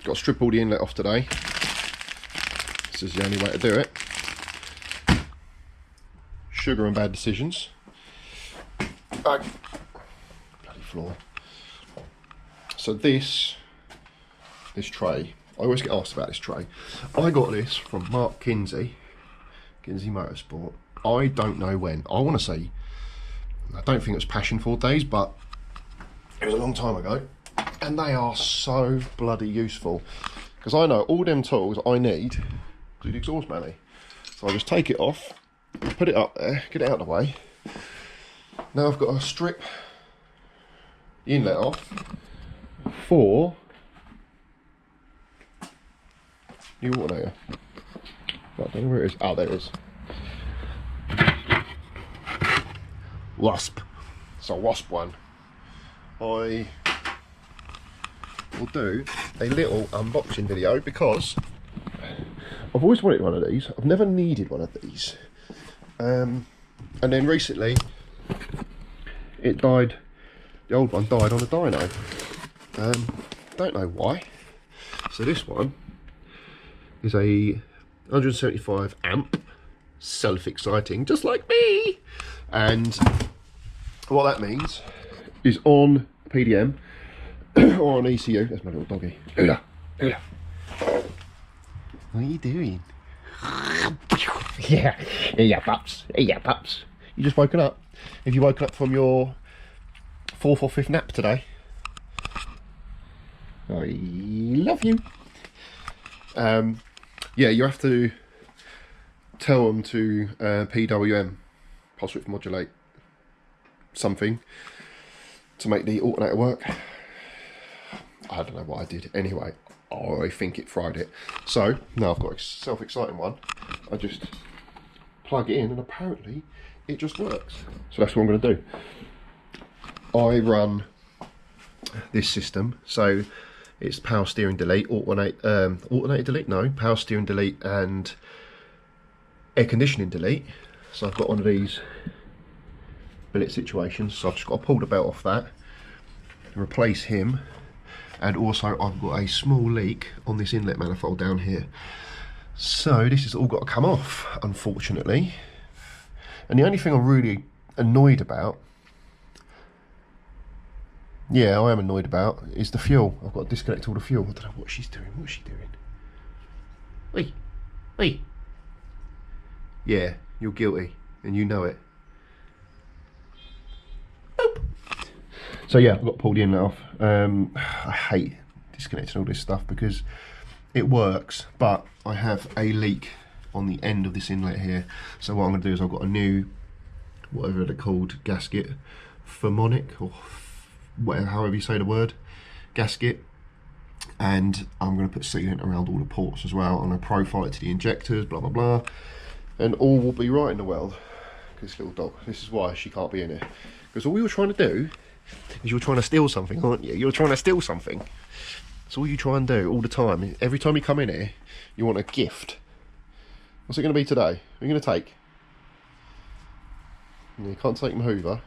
Got to strip all the inlet off today. This is the only way to do it. Sugar and bad decisions. Oh, bloody floor. So this tray, I always get asked about this tray. I got this from Mark Kinsey Motorsport. I don't know when. I want to say, I don't think it was Passion 4 days, but it was a long time ago. And they are so bloody useful. Because I know all them tools I need to do the exhaust manny. So I just take it off, put it up there, get it out of the way. Now I've got to strip the inlet off for new alternator. I don't know where it is. Oh, there it is. WOSP. It's a WOSP one. I will do a little unboxing video because I've always wanted one of these. I've never needed one of these. And then recently it died. The old one died on a dyno. Don't know why. So this one is a 175 amp, self-exciting, just like me. And what that means is on PDM or on ECU. That's my little doggy. Ula, Ula. What are you doing? Yeah, pups. Yeah, pups. You just woken up. Have you woken up from your 4th or 5th nap today? I love you. Yeah, you have to tell them to PWM, pulse width modulate something to make the alternator work. I don't know what I did. Anyway, I think it fried it. So now I've got a self-exciting one. I just plug it in and apparently it just works. So that's what I'm going to do. I run this system, so it's power steering delete, alternator delete, no, power steering delete and air conditioning delete. So I've got one of these billet situations, so I've just got to pull the belt off that and replace him. And also I've got a small leak on this inlet manifold down here. So this has all got to come off, unfortunately. And the only thing I'm really annoyed about, yeah, I am annoyed about, is the fuel. I've got to disconnect all the fuel. I don't know what she's doing. What's she doing? Wait, wait. Yeah, you're guilty, and you know it. Boop. So yeah, I've got to pull the inlet off. I hate disconnecting all this stuff because it works, but I have a leak on the end of this inlet here. So what I'm going to do is I've got a new, whatever they're called, gasket, Phenolic, or whatever, however you say the word, gasket. And I'm going to put sealant around all the ports as well. I'm going to profile it to the injectors, blah, blah, blah. And all will be right in the world. This little dog, this is why she can't be in here. Because all you were trying to do is you're trying to steal something, aren't you? You're trying to steal something. That's all you try and do all the time. Every time you come in here, you want a gift. What's it going to be today? What are you going to take? You can't take my Hoover.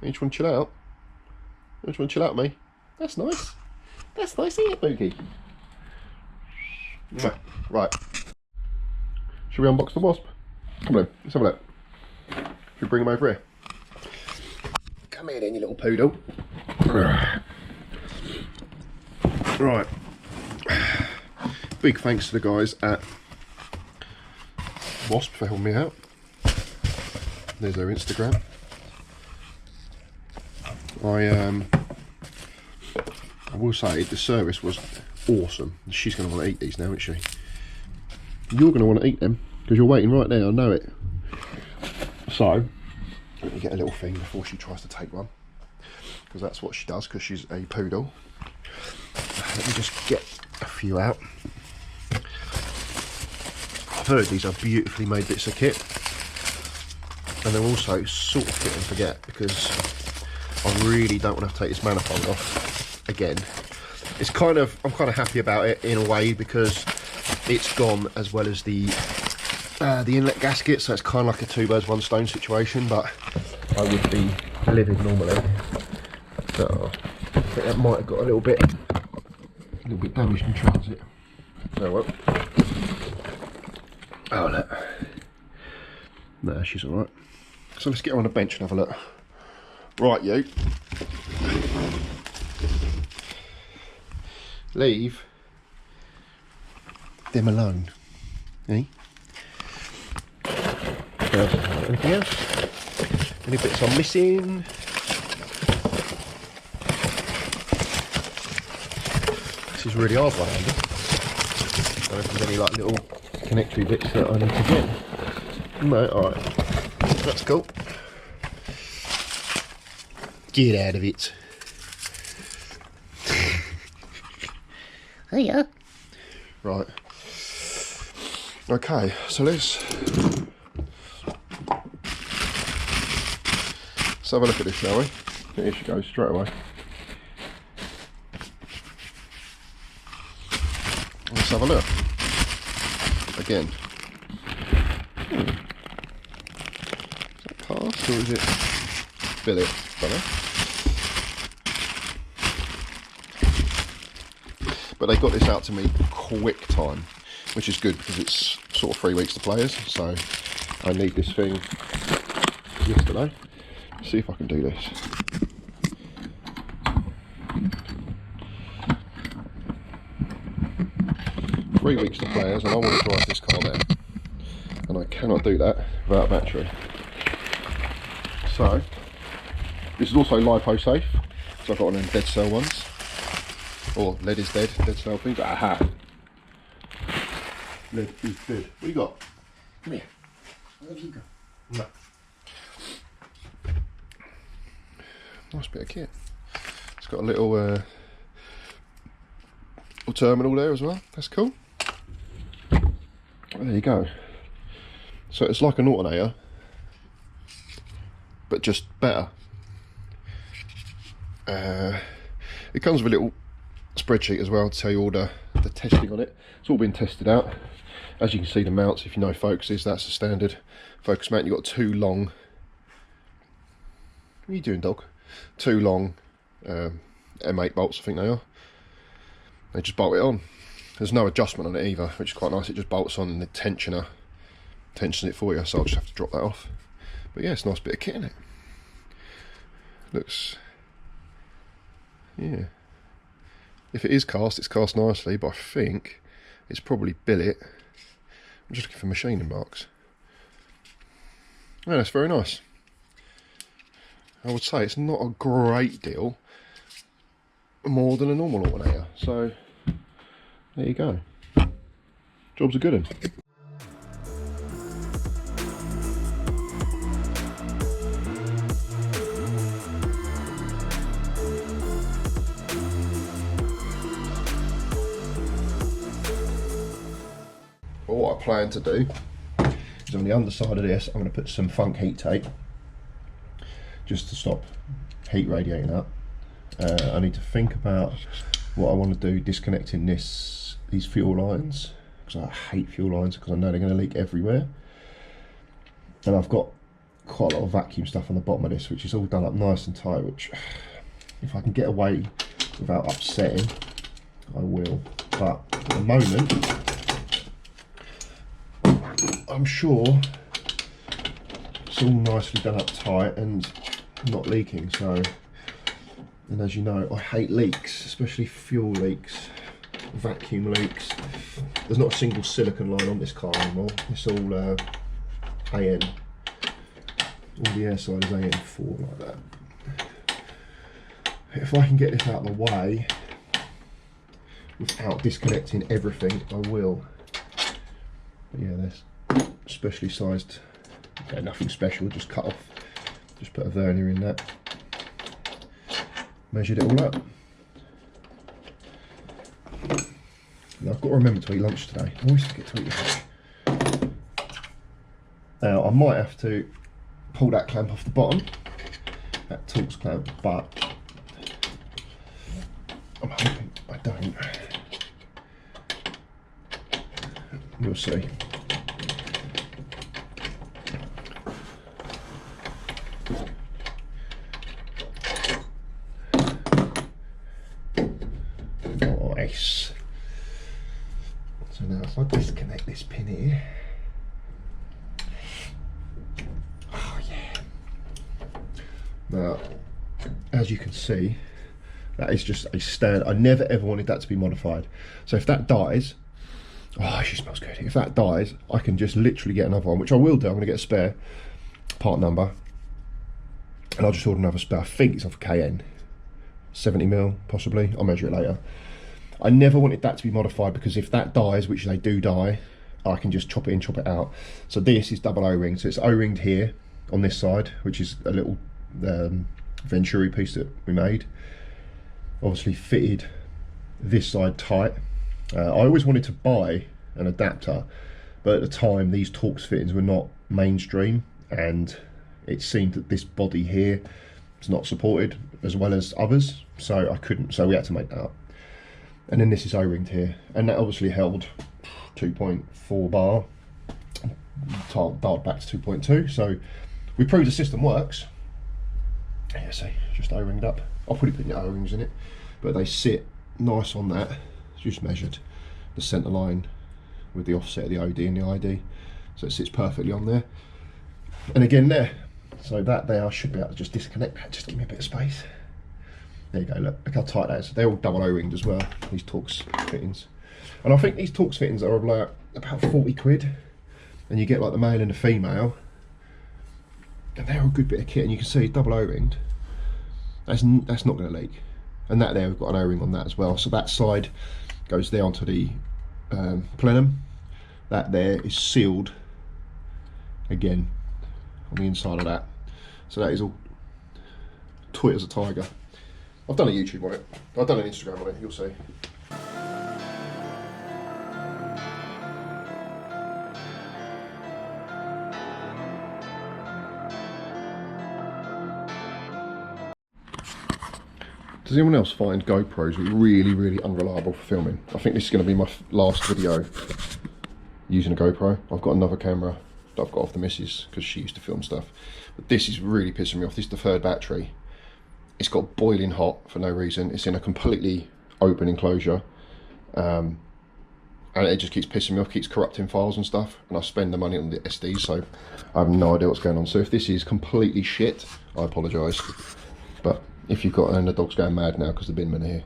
You just want to chill out. You just want to chill out with me. That's nice. That's nice, isn't it, Mookie? Right. Should we unbox the WOSP? Come on, let's have a look. Should we bring him over here? Come here then, you little poodle. Right. Big thanks to the guys at WOSP for helping me out. There's their Instagram. I will say the service was awesome. She's going to want to eat these now, isn't she? You're going to want to eat them because you're waiting right there, I know it. So let me get a little thing before she tries to take one, because that's what she does, because she's a poodle. Let me just get a few out. I've heard these are beautifully made bits of kit, and they're also sort of fit and forget, because I really don't want to take this manifold off again. It's kind of, I'm kind of happy about it in a way, because it's gone as well as the inlet gasket, so it's kind of like a two birds one stone situation, but I would be livid normally. So I think that might have got a little bit little bit damaged in transit. Oh well. Oh look. No, she's alright. So let's get her on the bench and have a look. Right, you. Leave them alone. Eh? Anything else? Any bits I'm missing? This is really hard one, I don't know if there's any like little connectory bits that I need to get. No, alright. That's cool. Get out of it. Hiya. Right. Okay, so let's have a look at this, shall we? Here she goes, straight away. Let's have a look. Again. Is that cast or is it billet? Don't know. But they got this out to me quick time, which is good because it's sort of 3 weeks to players, so I need this thing yesterday. See if I can do this. Three weeks to players, and I want to drive this car there, and I cannot do that without a battery. So this is also LiPo safe, so I've got one of them dead cell ones, or lead is dead cell things. Aha! Lead is dead. What you got? Come here. Where have you got? No. Nice bit of kit. It's got a little terminal there as well. That's cool. There you go. So it's like an alternator, but just better. It comes with a little spreadsheet as well to tell you all the testing on it. It's all been tested out. As you can see, the mounts, if you know focuses, that's the standard focus mount. You've got two long. What are you doing, dog? Two long M8 bolts, I think they are. They just bolt it on. There's no adjustment on it either, which is quite nice. It just bolts on and the tensioner tensions it for you, so I'll just have to drop that off. But yeah, it's a nice bit of kit, isn't it? Looks, yeah. If it is cast, it's cast nicely, but I think it's probably billet. I'm just looking for machining marks. Yeah, that's very nice. I would say it's not a great deal more than a normal alternator, so there you go. Job's a good one. Well, what I plan to do is on the underside of this, I'm going to put some funk heat tape just to stop heat radiating up. I need to think about what I want to do disconnecting these fuel lines, because I hate fuel lines because I know they're going to leak everywhere. And I've got quite a lot of vacuum stuff on the bottom of this, which is all done up nice and tight, which if I can get away without upsetting, I will. But at the moment, I'm sure it's all nicely done up tight and not leaking. So, and as you know, I hate leaks, especially fuel leaks, vacuum leaks. There's not a single silicon line on this car anymore. It's all AN. All the air side is AN4 like that. If I can get this out of the way without disconnecting everything, I will. But yeah, there's specially sized, nothing special, just cut off, just put a vernier in that, measured it all up. Now I've got to remember to eat lunch today. I always forget to eat lunch. Now I might have to pull that clamp off the bottom, that Torx clamp, but I'm hoping I don't. We'll see. Nice. So now if I disconnect this pin here, oh yeah. Now, as you can see, that is just a stand. I never ever wanted that to be modified. So if that dies, oh, she smells good. If that dies, I can just literally get another one, which I will do. I'm going to get a spare part number, and I'll just order another spare. I think it's off of KN, 70mm possibly. I'll measure it later. I never wanted that to be modified because if that dies, which they do die, I can just chop it in, chop it out. So this is double O-ring. So it's O-ringed here on this side, which is a little Venturi piece that we made. Obviously fitted this side tight. I always wanted to buy an adapter, but at the time these Torx fittings were not mainstream, and it seemed that this body here is not supported as well as others, so I couldn't. So we had to make that up. And then this is O-ringed here, and that obviously held 2.4 bar, dialed back to 2.2. So we proved the system works. Yeah, see, just O-ringed up. I'll probably put the O-rings in it, but they sit nice on that. It's just measured the centre line with the offset of the OD and the ID, so it sits perfectly on there. And again there, so that there, I should be able to just disconnect that. Just give me a bit of space. There you go, look how tight that is. They're all double O-ringed as well, these Torx fittings. And I think these Torx fittings are like about 40 quid. And you get like the male and the female. And they're a good bit of kit, and you can see double O-ringed. That's not going to leak. And that there, we've got an O-ring on that as well. So that side goes there onto the plenum. That there is sealed again on the inside of that. So that is all tight as a tiger. I've done a YouTube on it. I've done an Instagram on it, you'll see. Does anyone else find GoPros really, really unreliable for filming? I think this is going to be my last video using a GoPro. I've got another camera that I've got off the missus because she used to film stuff. But this is really pissing me off. This is the third battery. It's got boiling hot for no reason. It's in a completely open enclosure. And it just keeps pissing me off, keeps corrupting files and stuff. And I spend the money on the SD, so I have no idea what's going on. So if this is completely shit, I apologise. But if you've got, and the dog's going mad now because the bin men are here.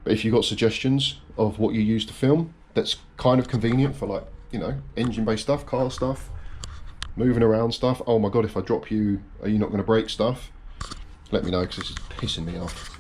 But if you've got suggestions of what you use to film, that's kind of convenient for, like, you know, engine-based stuff, car stuff, moving around stuff. Oh my God, if I drop you, are you not going to break stuff? Let me know, because this is pissing me off.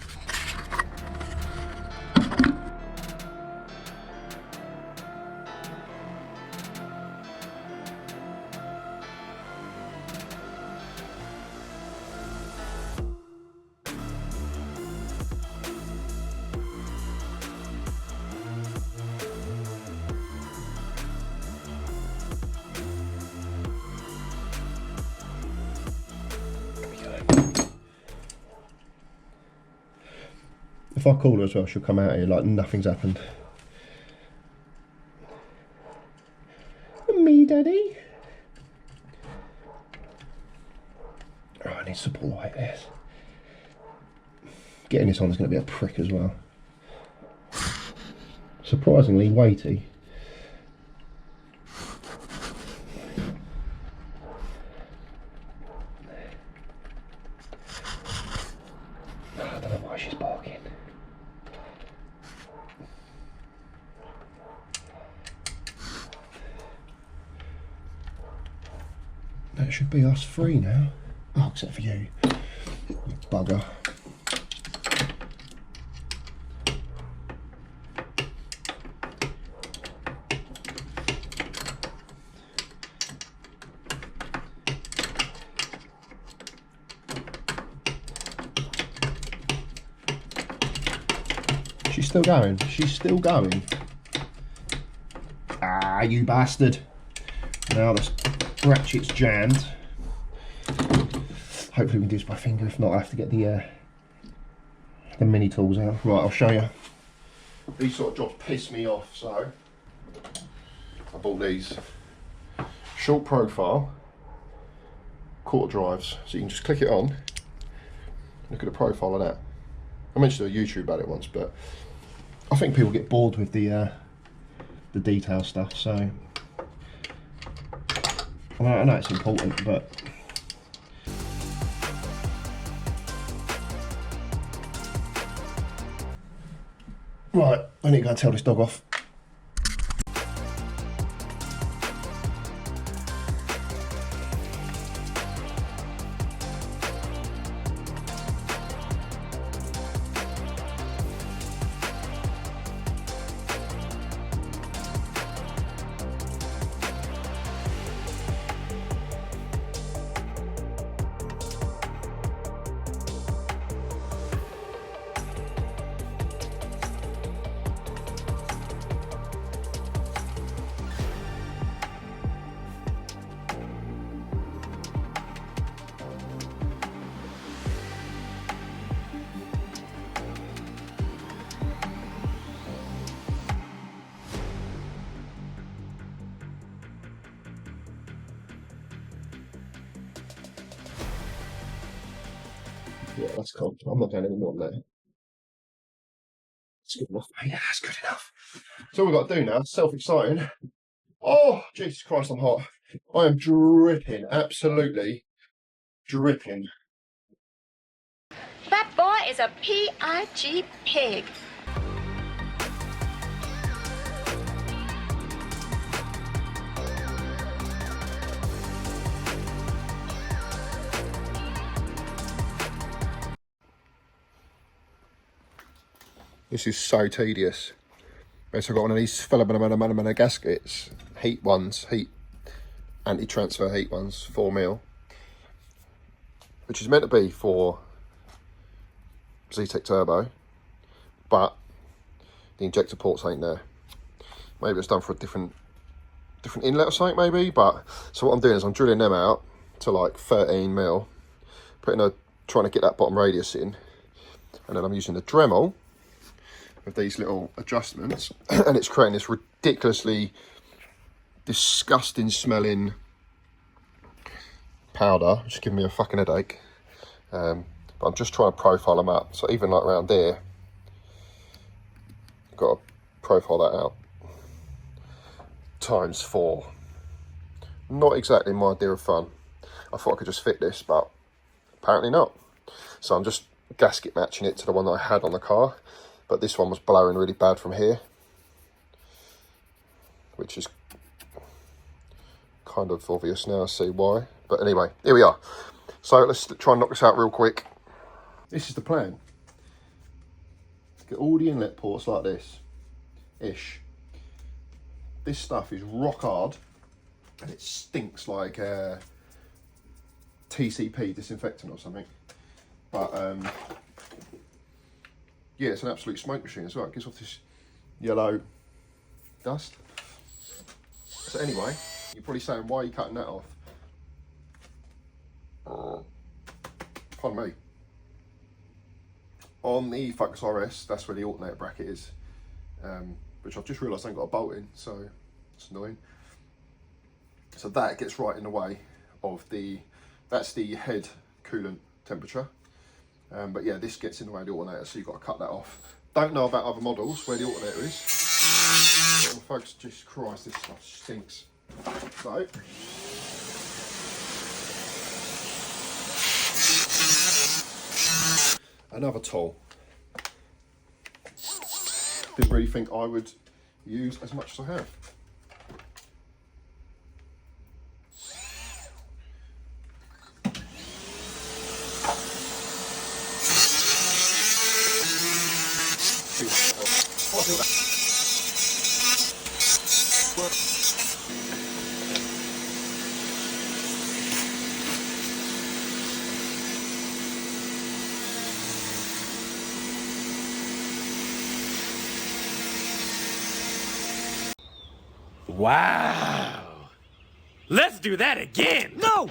If I call her as well, she'll come out here like nothing's happened. Me, Daddy. Oh, I need support like this. Getting this on is going to be a prick as well. Surprisingly weighty. I don't know why she's barking. That should be us free now. Oh, except for you, you bugger. She's still going. She's still going. Ah, you bastard. Now the ratchet's jammed. Hopefully we can do this by finger. If not, I have to get the mini tools out. Right, I'll show you. These sort of jobs piss me off, so I bought these. Short profile quarter drives. So you can just click it on. Look at the profile of that. I mentioned on YouTube about it once, but I think people get bored with the the detail stuff. So I know it's important, but right, I need to go and tell this dog off. Yeah, that's cool. I'm not doing any more than that. That's good enough, mate. Yeah, that's good enough. So all we've got to do now, self-exciting. Oh, Jesus Christ, I'm hot. I am dripping, absolutely dripping. That boy is a P-I-G pig. This is so tedious. So I've got one of these Phenolic gaskets, heat ones, anti-transfer heat ones, 4mm, which is meant to be for ZTEC Turbo, but the injector ports ain't there. Maybe it's done for a different inlet or something, maybe. But so what I'm doing is I'm drilling them out to like 13mm, trying to get that bottom radius in, and then I'm using the Dremel with these little adjustments, and it's creating this ridiculously disgusting smelling powder, which is giving me a fucking headache. But I'm just trying to profile them up. So even like around there, I've got to profile that out. ×4. Not exactly my idea of fun. I thought I could just fit this, but apparently not. So I'm just gasket matching it to the one that I had on the car. But this one was blowing really bad from here, which is kind of obvious now. I see why. But anyway, here we are. So let's try and knock this out real quick. This is the plan. Get all the inlet ports like this-ish. This stuff is rock hard, and it stinks like TCP disinfectant or something. But yeah, it's an absolute smoke machine as well. It gives off this yellow dust. So anyway, you're probably saying, why are you cutting that off? Pardon me. On the Focus RS, that's where the alternator bracket is, which I've just realised I ain't got a bolt in, so it's annoying. So that gets right in the way of that's the head coolant temperature. But yeah, this gets in the way of the alternator, so you've got to cut that off. Don't know about other models where the alternator is. But folks, Jesus Christ, this stuff stinks. So, another tool. Didn't really think I would use as much as I have. Wow. Let's do that again. No.